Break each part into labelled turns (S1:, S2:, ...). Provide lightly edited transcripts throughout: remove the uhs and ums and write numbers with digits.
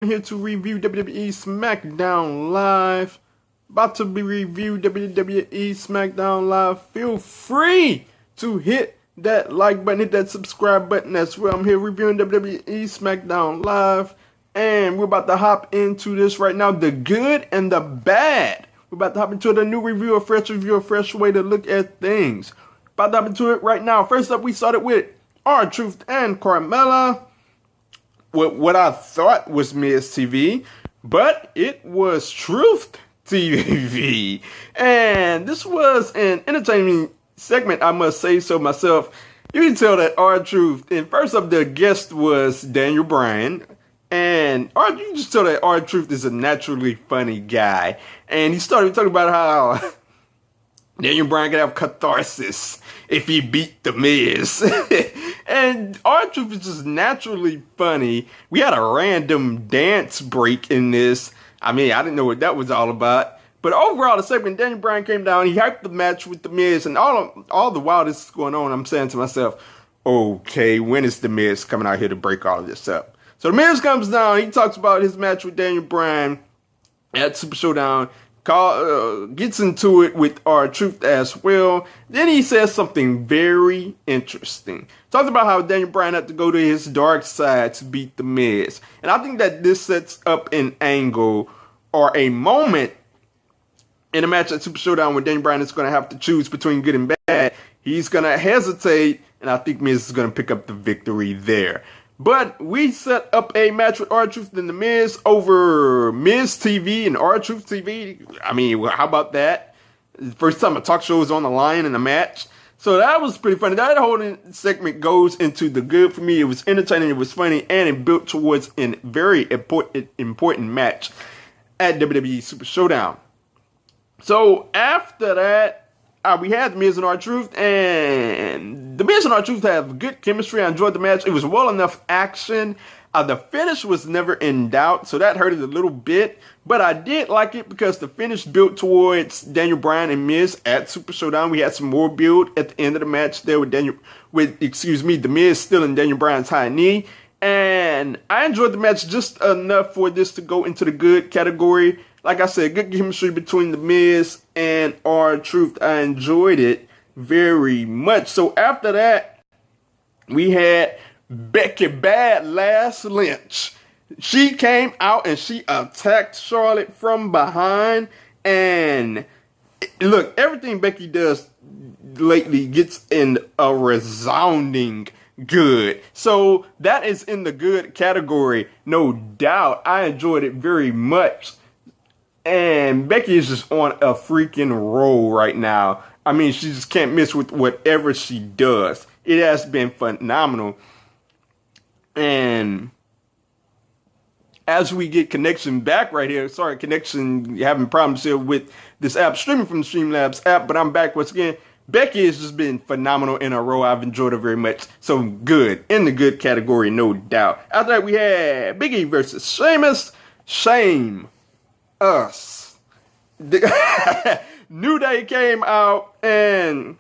S1: Here to review WWE SmackDown Live. About to be review WWE SmackDown Live. Feel free to hit that like button, hit that subscribe button as well. I'm here reviewing WWE SmackDown Live. And we're about to hop into this right now. The good and the bad. We're about to hop into the new review, a fresh way to look at things. About to hop into it right now. First up, we started with R-Truth and Carmella. What I thought was Miz TV, but it was Truth TV. And this was an entertaining segment, I must say so myself. You can tell that R-Truth, and first up the guest was Daniel Bryan. And you can just tell that R-Truth is a naturally funny guy. And he started talking about how Daniel Bryan could have catharsis if he beat The Miz. And R-Truth is just naturally funny. We had a random dance break in this. I mean, I didn't know what that was all about. But overall, the segment, Daniel Bryan came down. He hyped the match with The Miz. And all the while this is going on, I'm saying to myself, okay, when is The Miz coming out here to break all of this up? So The Miz comes down. He talks about his match with Daniel Bryan at Super Showdown. Gets into it with R-Truth as well. Then he says something very interesting. Talks about how Daniel Bryan had to go to his dark side to beat The Miz. And I think that this sets up an angle or a moment in a match at Super Showdown where Daniel Bryan is going to have to choose between good and bad. He's going to hesitate, and I think Miz is going to pick up the victory there. But we set up a match with R-Truth and The Miz over Miz TV and R-Truth TV. I mean, how about that? First time a talk show was on the line in a match. So that was pretty funny. That whole segment goes into the good for me. It was entertaining, it was funny, and it built towards a very important match at WWE Super Showdown. So after that, we had The Miz and R-Truth, and The Miz and R-Truth have good chemistry. I enjoyed the match. It was well enough action. The finish was never in doubt, so that hurt it a little bit. But I did like it because the finish built towards Daniel Bryan and Miz at Super Showdown. We had some more build at the end of the match there with The Miz still in Daniel Bryan's high knee. And I enjoyed the match just enough for this to go into the good category. Like I said, good chemistry between The Miz and R-Truth. I enjoyed it very much. So after that, we had Becky Bad Lynch. She came out and she attacked Charlotte from behind. And look, everything Becky does lately gets in a resounding good. So that is in the good category, no doubt. I enjoyed it very much. And Becky is just on a freaking roll right now. I mean, she just can't miss with whatever she does. It has been phenomenal. And as we get connection back right here, sorry, connection, having problems here with this app, streaming from the Streamlabs app, but I'm back once again. Becky has just been phenomenal in a row. I've enjoyed her very much. So good, in the good category, no doubt. After that, we had Big E versus Sheamus. Shame us. New Day came out and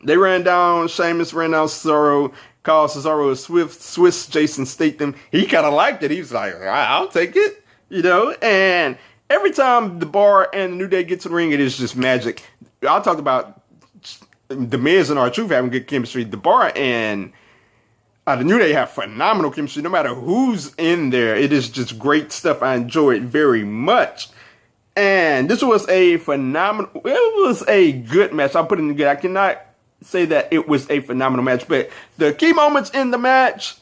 S1: they ran down Sheamus, ran down Cesaro, called Cesaro a Swiss Jason Statham. He kind of liked it. He was like, I'll take it, you know. And every time the Bar and the New Day get to the ring, it is just magic. I talked about The Miz and R-Truth having good chemistry. The Bar and the New Day have phenomenal chemistry. No matter who's in there, it is just great stuff. I enjoy it very much. And this was a phenomenal, it was a good match. I'll put it in good. I cannot say that it was a phenomenal match, but the key moments in the match,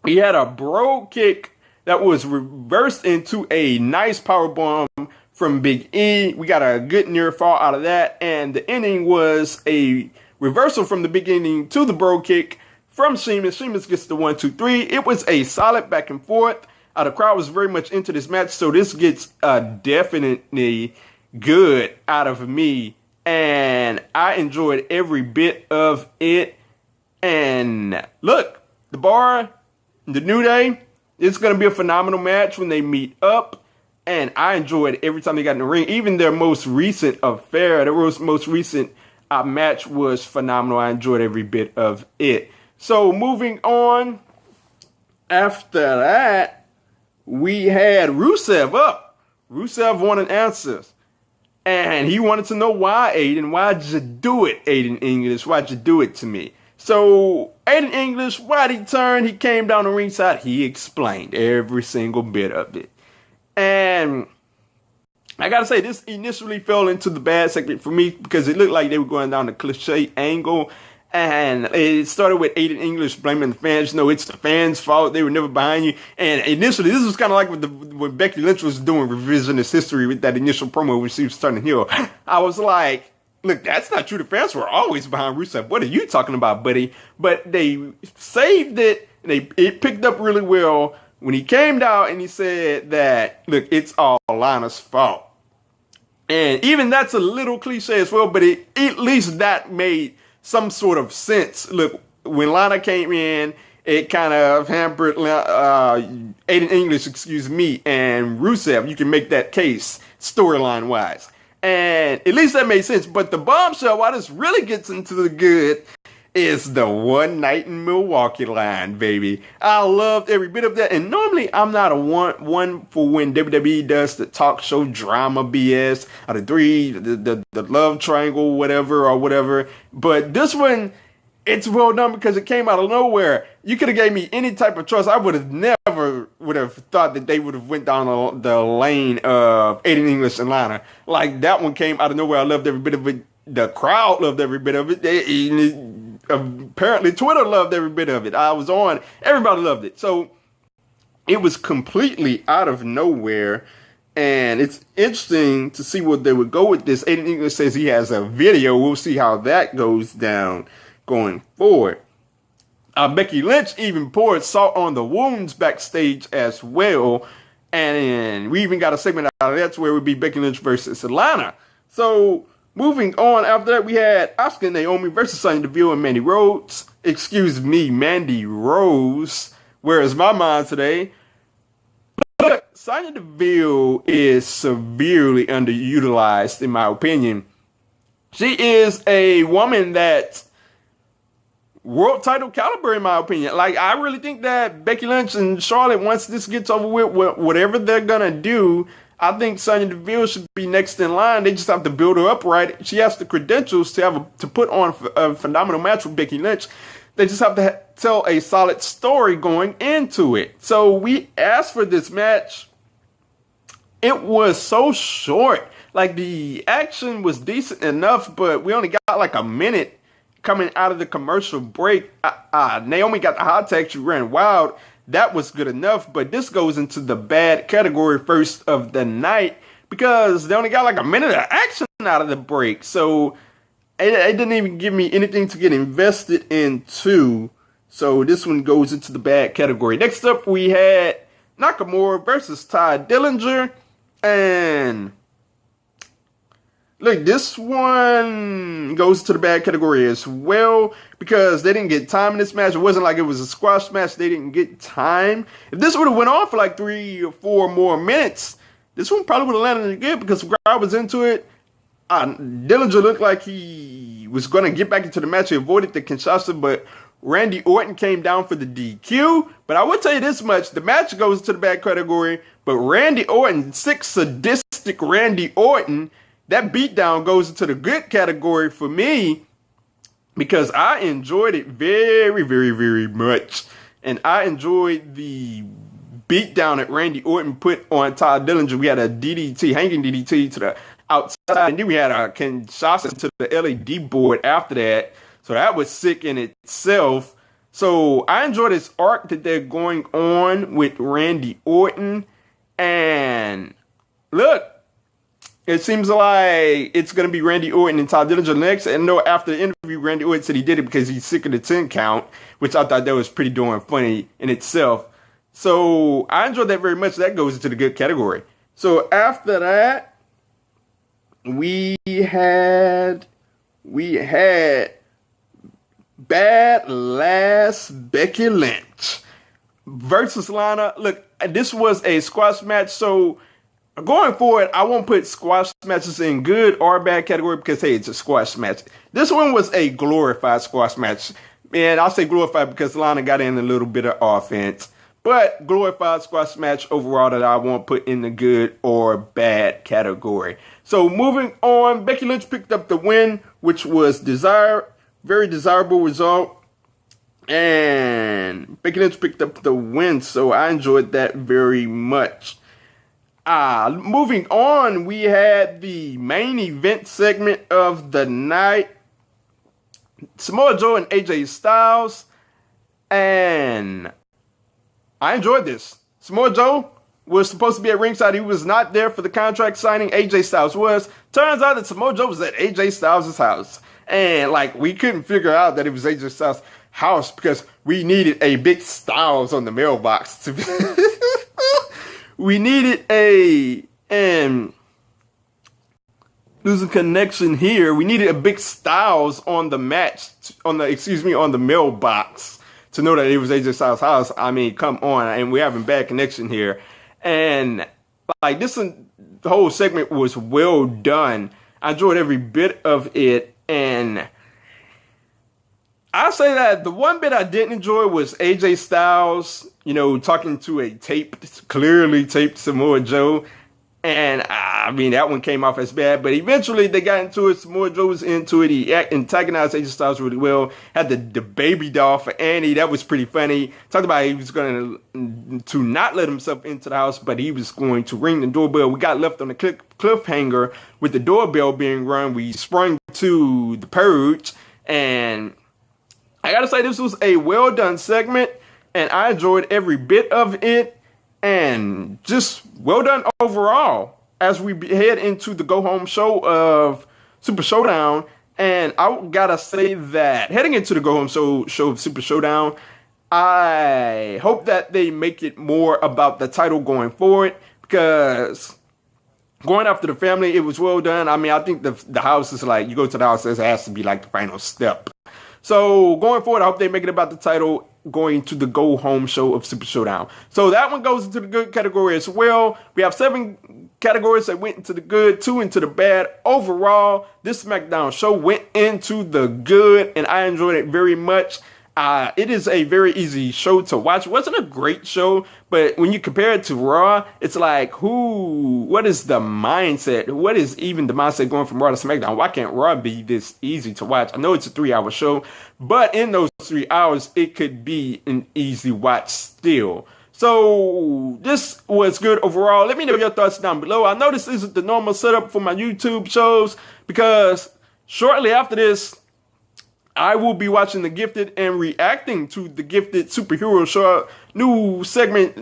S1: we had a bro kick that was reversed into a nice power bomb from Big E. We got a good near fall out of that. And the ending was a reversal from the beginning to the bro kick from Sheamus. Sheamus gets the 1, 2, 3. It was a solid back and forth. The crowd was very much into this match, so this gets definitely good out of me. And I enjoyed every bit of it. And look, the Bar, the New Day, it's going to be a phenomenal match when they meet up. And I enjoyed every time they got in the ring. Even their most recent affair, their most recent match was phenomenal. I enjoyed every bit of it. So moving on, after that, we had Rusev up. Rusev wanted answers. And he wanted to know why, Aiden. Why'd you do it, Aiden English? Why'd you do it to me? So, Aiden English, why'd he turn? He came down the ringside. He explained every single bit of it. And I gotta say, this initially fell into the bad segment for me because it looked like they were going down the cliche angle. And it started with Aiden English blaming the fans. No, it's the fans' fault. They were never behind you. And initially, this was kind of like when Becky Lynch was doing revisionist history with that initial promo when she was turning heel. I was like, look, that's not true. The fans were always behind Rusev. What are you talking about, buddy? But they saved it. And it picked up really well when he came down and he said that, look, it's all Lana's fault. And even that's a little cliche as well, but at least that made some sort of sense. Look, when Lana came in, it kind of hampered Aiden English, and Rusev. You can make that case storyline wise. And at least that made sense. But the bombshell, why this really gets into the good, is the one night in Milwaukee line, baby. I loved every bit of that. And normally I'm not a one for when WWE does the talk show drama BS, or the love triangle, whatever. But this one, it's well done because it came out of nowhere. You could have gave me any type of choice. I would have never thought that they would have went down the lane of Aiden English and Lana. Like, that one came out of nowhere. I loved every bit of it. The crowd loved every bit of it. Apparently Twitter loved every bit of it. I was on. Everybody loved it. So it was completely out of nowhere. And it's interesting to see what they would go with this. Aiden English says he has a video. We'll see how that goes down going forward. Becky Lynch even poured salt on the wounds backstage as well. And we even got a segment out of that where it would be Becky Lynch versus Lana. So moving on, after that, we had Asuka and Naomi versus Sonya Deville and Mandy Rose. Mandy Rose. Where is my mind today? But Sonya Deville is severely underutilized, in my opinion. She is a woman that's world title caliber, in my opinion. Like, I really think that Becky Lynch and Charlotte, once this gets over with, whatever they're gonna do, I think Sonya Deville should be next in line. They just have to build her up right. She has the credentials to put on a phenomenal match with Becky Lynch. They just have to tell a solid story going into it. So we asked for this match. It was so short. Like, the action was decent enough, but we only got like a minute coming out of the commercial break. Naomi got the hot tag. She ran wild. That was good enough, but this goes into the bad category first of the night because they only got like a minute of action out of the break. So it didn't even give me anything to get invested into. So this one goes into the bad category. Next up, we had Nakamura versus Ty Dillinger. And look, this one goes to the bad category as well because they didn't get time in this match. It wasn't like it was a squash match. They didn't get time. If this would have went on for like 3 or 4 more minutes, this one probably would have landed good because the crowd was into it. Dillinger looked like he was going to get back into the match. He avoided the Kinshasa, but Randy Orton came down for the DQ. But I would tell you this much. The match goes to the bad category, but Randy Orton, sick sadistic Randy Orton, that beatdown goes into the good category for me because I enjoyed it very, very, very much. And I enjoyed the beatdown that Randy Orton put on Ty Dillinger. We had a DDT, hanging DDT to the outside. And then we had a Kinshasa to the LED board after that. So that was sick in itself. So I enjoy this arc that they're going on with Randy Orton. And look, it seems like it's going to be Randy Orton and Ty Dillinger next. And no, after the interview, Randy Orton said he did it because he's sick of the 10 count, which I thought that was pretty darn funny in itself. So I enjoyed that very much. That goes into the good category. So after that, we had Badass Becky Lynch versus Lana. Look, this was a squash match, so going forward, I won't put squash matches in good or bad category because, hey, it's a squash match. This one was a glorified squash match. And I'll say glorified because Lana got in a little bit of offense. but glorified squash match overall that I won't put in the good or bad category. So moving on, Becky Lynch picked up the win, which was very desirable result. And Becky Lynch picked up the win, so I enjoyed that very much. Moving on, we had the main event segment of the night. Samoa Joe and AJ Styles. And I enjoyed this. Samoa Joe was supposed to be at ringside. He was not there for the contract signing. AJ Styles was. Turns out that Samoa Joe was at AJ Styles' house. And like, we couldn't figure out that it was AJ Styles' house because we needed a big Styles on the mailbox. We needed losing connection here. We needed a big Styles on the on the mailbox to know that it was AJ Styles' house. I mean, come on. And we're having bad connection here. And like, the whole segment was well done. I enjoyed every bit of it. And I'll say that the one bit I didn't enjoy was AJ Styles, talking to a clearly taped Samoa Joe. And I mean, that one came off as bad, but eventually they got into it. Samoa Joe was into it. He antagonized AJ Styles really well. Had the baby doll for Annie. That was pretty funny. Talked about he was going to not let himself into the house, but he was going to ring the doorbell. We got left on the cliffhanger with the doorbell being rung. We sprung to the purge, and I gotta say, this was a well done segment, and I enjoyed every bit of it. And just well done overall as we head into the go-home show of Super Showdown. And I gotta say that heading into the go-home show of Super Showdown, I hope that they make it more about the title going forward, because going after the family, it was well done. I mean, I think the house is like, you go to the house, it has to be like the final step. So going forward, I hope they make it about the title going to the go-home show of Super Showdown. So that one goes into the good category as well. We have 7 categories that went into the good, 2 into the bad. Overall, this SmackDown show went into the good, and I enjoyed it very much. It is a very easy show to watch. It wasn't a great show, but when you compare it to Raw, it's like, what is the mindset? What is even the mindset going from Raw to SmackDown? Why can't Raw be this easy to watch? I know it's a 3-hour show, but in those 3 hours, it could be an easy watch still. So this was good overall. Let me know your thoughts down below. I know this isn't the normal setup for my YouTube shows, because shortly after this, I will be watching The Gifted and reacting to The Gifted superhero show. New segment,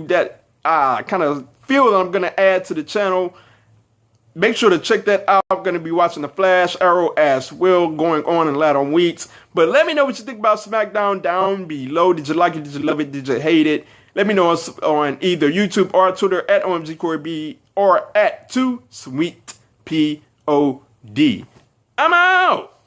S1: that I kind of feel that I'm going to add to the channel. Make sure to check that out. I'm going to be watching The Flash, Arrow as well, going on in latter weeks. But let me know what you think about SmackDown down below. Did you like it? Did you love it? Did you hate it? Let me know on either YouTube or Twitter at OMGCoreyB or at 2SweetPod. I'm out!